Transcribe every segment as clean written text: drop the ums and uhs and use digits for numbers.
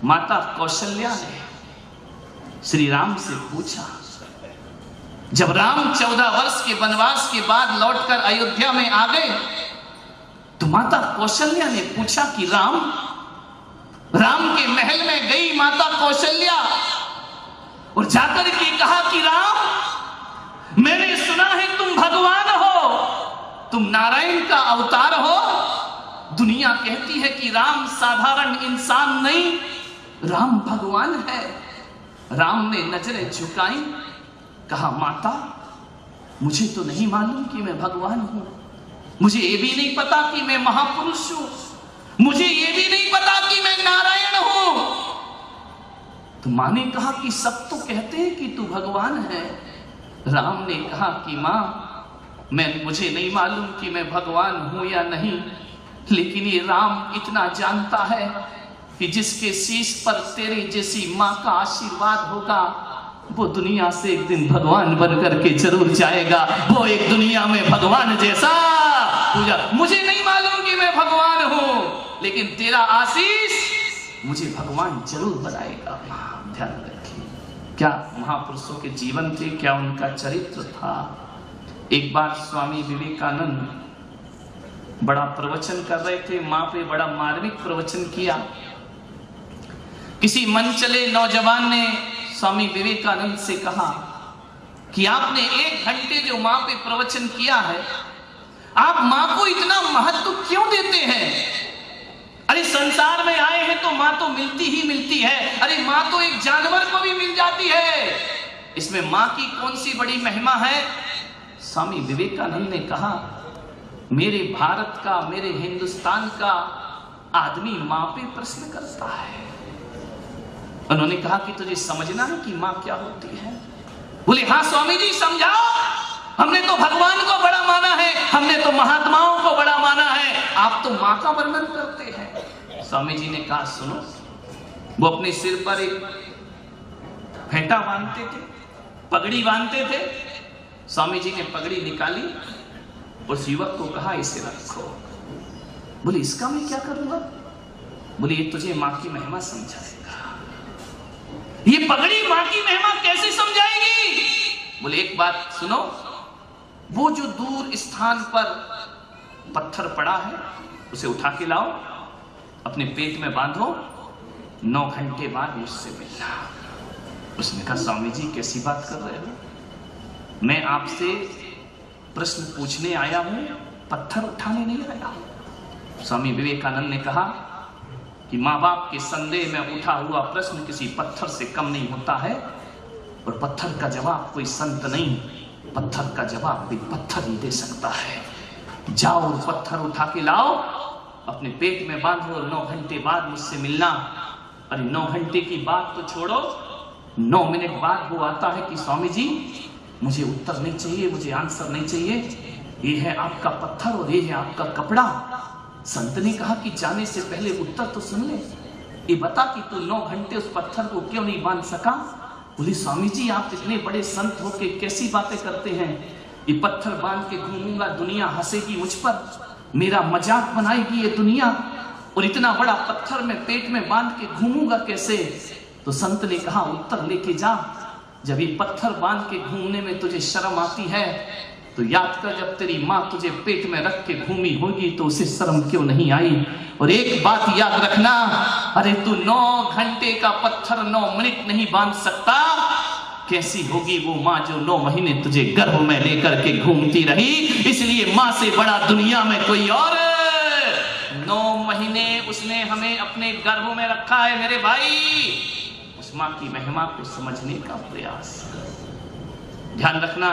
माता कौशल्या ने श्री राम से पूछा, जब राम 14 वर्ष के वनवास के बाद लौटकर अयोध्या में आ गए तो माता कौशल्या ने पूछा कि राम के महल में गई माता कौशल्या और जाकर के कहा कि राम, मैंने सुना है तुम भगवान हो, तुम नारायण का अवतार हो। दुनिया कहती है कि राम साधारण इंसान नहीं, राम भगवान है। राम ने नजरें झुकाई, कहा माता, मुझे तो नहीं मालूम कि मैं भगवान हूं, मुझे ये भी नहीं पता कि मैं महापुरुष हूं, मुझे ये भी नहीं पता कि मैं नारायण हूं। तो मां ने कहा कि सब तो कहते हैं कि तू भगवान है। राम ने कहा कि मां, मुझे नहीं मालूम कि मैं भगवान हूं या नहीं, लेकिन ये राम इतना जानता है कि जिसके शीश पर तेरी जैसी मां का आशीर्वाद होगा वो दुनिया से एक दिन भगवान बन करके जरूर जाएगा, वो एक दुनिया में भगवान जैसा पूजा। मुझे नहीं मालूम कि मैं भगवान हूं, लेकिन तेरा आशीष मुझे भगवान जरूर बनाएगा। ध्यान रखिए, क्या महापुरुषों के जीवन थे, क्या उनका चरित्र था। एक बार स्वामी विवेकानंद बड़ा प्रवचन कर रहे थे, मां पे बड़ा मार्मिक प्रवचन किया। किसी मन चले नौजवान ने स्वामी विवेकानंद से कहा कि आपने 1 घंटे जो मां पे प्रवचन किया है, आप मां को इतना महत्व क्यों देते हैं? अरे संसार में आए हैं तो मां तो मिलती ही मिलती है, अरे मां तो एक जानवर को भी मिल जाती है, इसमें मां की कौन सी बड़ी महिमा है? स्वामी विवेकानंद ने कहा, मेरे भारत का, मेरे हिंदुस्तान का आदमी मां पे प्रश्न करता है। उन्होंने कहा कि तुझे समझना है कि मां क्या होती है? बोले हाँ स्वामी जी, समझाओ। हमने तो भगवान को बड़ा माना है, हमने तो महात्माओं को बड़ा माना है, आप तो मां का वर्णन करते हैं। स्वामी जी ने कहा सुनो, वो अपने सिर पर एक फेंटा बांधते थे, पगड़ी बांधते थे। स्वामी जी ने पगड़ी निकाली, उस युवक को कहा इसे रखो। बोले इसका मैं क्या करूंगा? बोले ये तुझे मां की महिमा समझाएगा। ये पगड़ी मां की महिमा कैसे समझाएगी? बोले एक बात सुनो, वो जो दूर स्थान पर पत्थर पड़ा है उसे उठा के लाओ, अपने पेट में बांधो, 9 घंटे बाद मुझसे मिलना। उसने कहा स्वामी जी कैसी बात कर रहे हो, मैं आपसे प्रश्न पूछने आया हूं, पत्थर उठाने नहीं आया हूं। स्वामी विवेकानंद ने कहा कि माँ बाप के संदेह में उठा हुआ प्रश्न किसी पत्थर से कम नहीं होता है, और पत्थर का जवाब कोई संत नहीं, पत्थर का जवाब भी पत्थर ही दे सकता है। जाओ और पत्थर उठा के लाओ, अपने पेट में बांधो, और 9 घंटे बाद मुझसे मिलना। अरे 9 घंटे की बात तो छोड़ो, 9 मिनट बाद वो आता है कि स्वामी जी मुझे उत्तर नहीं चाहिए, मुझे आंसर नहीं चाहिए, ये है आपका पत्थर और ये है आपका कपड़ा। संत ने कहा कि जाने से पहले उत्तर तो सुन ले, ये बता कि तू 9 घंटे उस पत्थर को क्यों नहीं बांध सका? बोले स्वामी जी आप इतने बड़े संत होके कैसी बातें करते हैं, ये पत्थर बांध के घूमूंगा, दुनिया हंसेगी मुझ पर, मेरा मजाक बनाएगी ये दुनिया, और इतना बड़ा पत्थर में पेट में बांध के घूमूंगा कैसे? तो संत ने कहा उत्तर लेके जा, जब ये पत्थर बांध के घूमने में तुझे शर्म आती है तो याद कर जब तेरी मां तुझे पेट में रख के घूमी होगी तो उसे शर्म क्यों नहीं आई। और एक बात याद रखना, अरे तू 9 घंटे का पत्थर 9 मिनट नहीं बांध सकता, कैसी होगी वो मां जो 9 महीने तुझे गर्भ में लेकर के घूमती रही। इसलिए मां से बड़ा दुनिया में कोई और, 9 महीने उसने हमें अपने गर्भ में रखा है मेरे भाई। उस मां की महिमा को समझने का प्रयास, ध्यान रखना,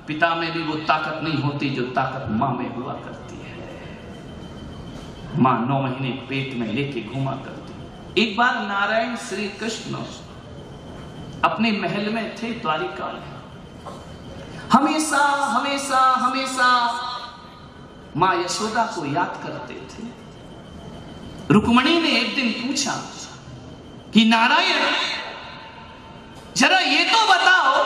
पिता में भी वो ताकत नहीं होती जो ताकत मां में हुआ करती है। मां 9 महीने पेट में लेके घुमा करती। एक बार नारायण श्री कृष्ण अपने महल में थे द्वारिका में, हमेशा हमेशा हमेशा मां यशोदा को याद करते थे। रुक्मणी ने एक दिन पूछा कि नारायण जरा ये तो बताओ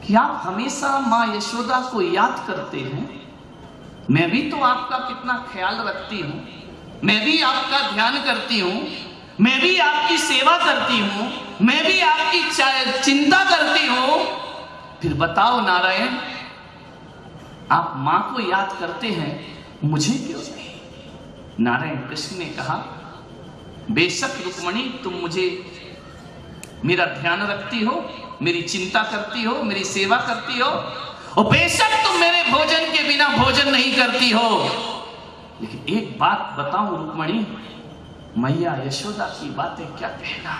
कि आप हमेशा मां यशोदा को याद करते हैं, मैं भी तो आपका कितना ख्याल रखती हूं, मैं भी आपका ध्यान करती हूं, मैं भी आपकी सेवा करती हूं, मैं भी आपकी चिंता करती हूं, फिर बताओ नारायण, आप मां को याद करते हैं, मुझे क्यों नहीं? नारायण कृष्ण ने कहा, बेशक रुक्मणी तुम मुझे मेरा ध्यान रखती हो, मेरी चिंता करती हो, मेरी सेवा करती हो, और बेशक तुम मेरे भोजन के बिना भोजन नहीं करती हो, लेकिन एक बात बताऊं रुक्मणी, मैया यशोदा की बातें क्या कहना।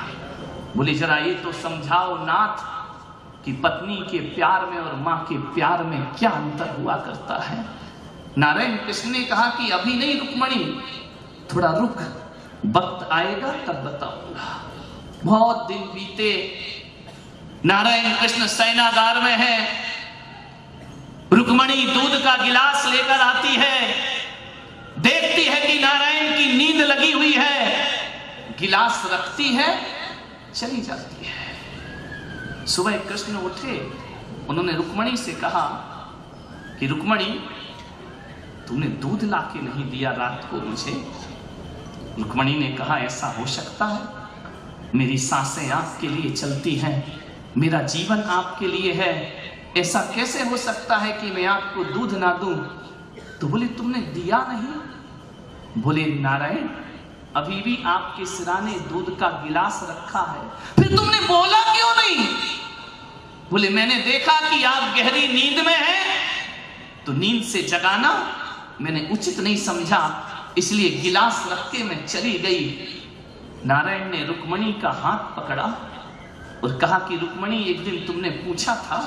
बोले जरा ये तो समझाओ नाथ कि पत्नी के प्यार में और मां के प्यार में क्या अंतर हुआ करता है। नारायण कृष्ण ने कहा कि अभी नहीं रुक्मणी, थोड़ा रुक, वक्त आएगा तब बताऊंगा। बहुत दिन बीते, नारायण कृष्ण शयनागार में है, रुक्मणी दूध का गिलास लेकर आती है, देखती है कि नारायण की नींद लगी हुई है, गिलास रखती है, चली जाती है। सुबह कृष्ण उठे, उन्होंने रुक्मणी से कहा कि रुक्मणी तुमने दूध लाके नहीं दिया रात को मुझे। रुक्मणी ने कहा ऐसा हो सकता है, मेरी सांसें आपके लिए चलती हैं, मेरा जीवन आपके लिए है, ऐसा कैसे हो सकता है कि मैं आपको दूध ना दूं? तो बोले तुमने दिया नहीं? बोले नारायण अभी भी आपके सिराने दूध का गिलास रखा है, फिर तुमने बोला क्यों नहीं? बोले मैंने देखा कि आप गहरी नींद में हैं, तो नींद से जगाना मैंने उचित नहीं समझा, इसलिए गिलास रख के मैं चली गई। नारायण ने रुक्मणी का हाथ पकड़ा और कहा कि रुक्मणी एक दिन तुमने पूछा था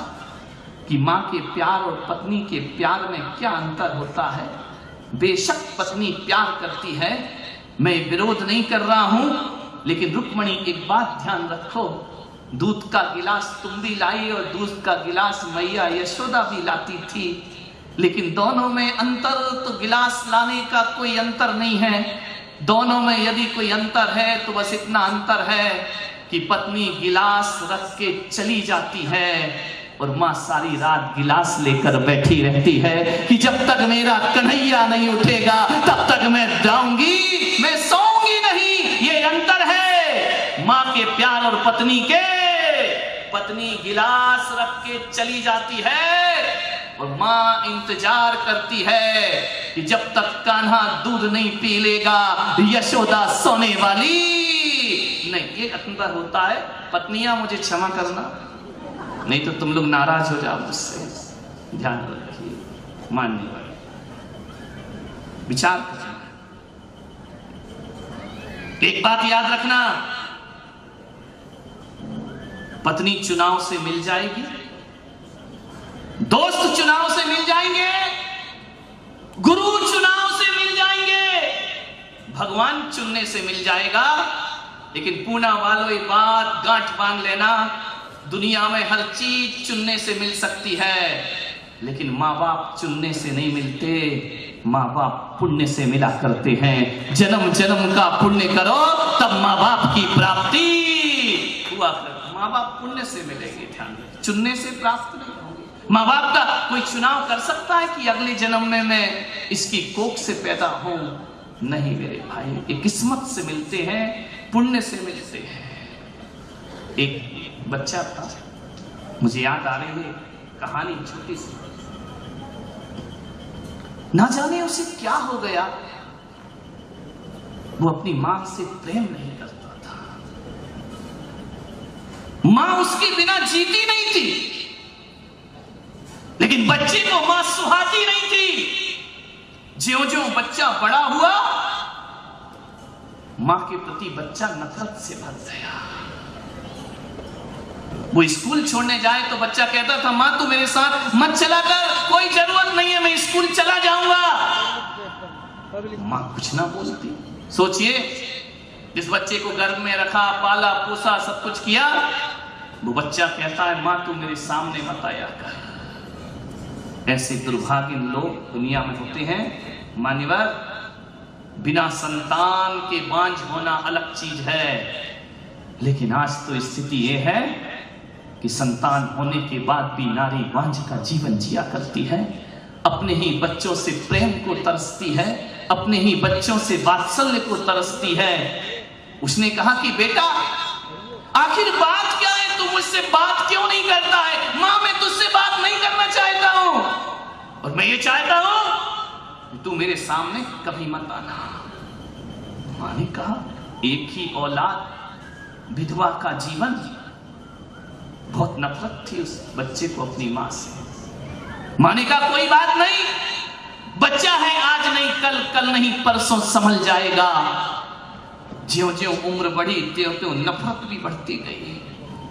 कि मां के प्यार और पत्नी के प्यार में क्या अंतर होता है। बेशक पत्नी प्यार करती है, मैं विरोध नहीं कर रहा हूं, लेकिन रुक्मणी एक बात ध्यान रखो, दूध का गिलास तुम भी लाई और दूध का गिलास मैया यशोदा भी लाती थी, लेकिन दोनों में अंतर तो गिलास लाने का कोई अंतर नहीं है। दोनों में यदि कोई अंतर है तो बस इतना अंतर है कि पत्नी गिलास रख के चली जाती है और मां सारी रात गिलास लेकर बैठी रहती है कि जब तक मेरा कन्हैया नहीं उठेगा तब तक मैं जाऊंगी, मैं सोऊंगी नहीं। ये अंतर है मां के प्यार और पत्नी के। पत्नी गिलास रख के चली जाती है और मां इंतजार करती है कि जब तक कान्हा दूध नहीं पी लेगा यशोदा सोने वाली नहीं। ये अंतर होता है। पत्नियां मुझे क्षमा करना, नहीं तो तुम लोग नाराज हो जाओ मुझसे। ध्यान रखिए, मानने वाले विचार करना। एक बात याद रखना, पत्नी चुनाव से मिल जाएगी, दोस्त चुनाव से मिल जाएंगे, गुरु चुनाव से मिल जाएंगे, भगवान चुनने से मिल जाएगा। लेकिन पूना वालों ये बात गांठ बांध लेना, दुनिया में हर चीज चुनने से मिल सकती है, लेकिन माँ बाप चुनने से नहीं मिलते। माँ बाप पुण्य से मिला करते हैं। जन्म जन्म का पुण्य करो तब माँ बाप की प्राप्ति हुआ कर। माँ बाप पुण्य से मिलेंगे, ध्यान रखिए, चुनने से प्राप्त नहीं होंगे। माँ बाप का कोई चुनाव कर सकता है कि अगले जन्म में मैं इसकी कोख से पैदा हूं? नहीं मेरे भाई, ये किस्मत से मिलते हैं, पुण्य से मिलते हैं। एक बच्चा था, मुझे याद आ रही है कहानी छोटी सी, ना जाने उसे क्या हो गया, वो अपनी मां से प्रेम नहीं करता था। मां उसके बिना जीती नहीं थी, लेकिन बच्चे को मां सुहाती नहीं थी। ज्यों-ज्यों बच्चा बड़ा हुआ, मां के प्रति बच्चा नफरत से भर गया। वो स्कूल छोड़ने जाए तो बच्चा कहता था, मां तू मेरे साथ मत चला कर, कोई जरूरत नहीं है, मैं स्कूल चला जाऊंगा। मां कुछ ना बोलती। सोचिए, जिस बच्चे को गर्भ में रखा, पाला पोसा, सब कुछ किया, वो बच्चा कहता है मां तू मेरे सामने मत आया कर। ऐसे दुर्भाग्य लोग दुनिया में होते हैं। मान्यवर, बिना संतान के बांझ होना अलग चीज है, लेकिन आज तो स्थिति यह है कि संतान होने के बाद भी नारी बांझ का जीवन जिया करती है, अपने ही बच्चों से प्रेम को तरसती है, अपने ही बच्चों से वात्सल्य को तरसती है। उसने कहा कि बेटा आखिर बात क्या है, तू मुझसे बात क्यों नहीं करता है? मां मैं तुझसे बात नहीं करना चाहता हूं और मैं ये चाहता हूं कि तू मेरे सामने कभी मत आना। मां ने कहा एक ही औलाद, विधवा का जीवन, बहुत नफरत थी उस बच्चे को अपनी मां से। मां ने कहा कोई बात नहीं, बच्चा है, आज नहीं कल, कल नहीं परसों संभल जाएगा। ज्यों ज्यों उम्र बढ़ी त्यों त्यों नफरत भी बढ़ती गई।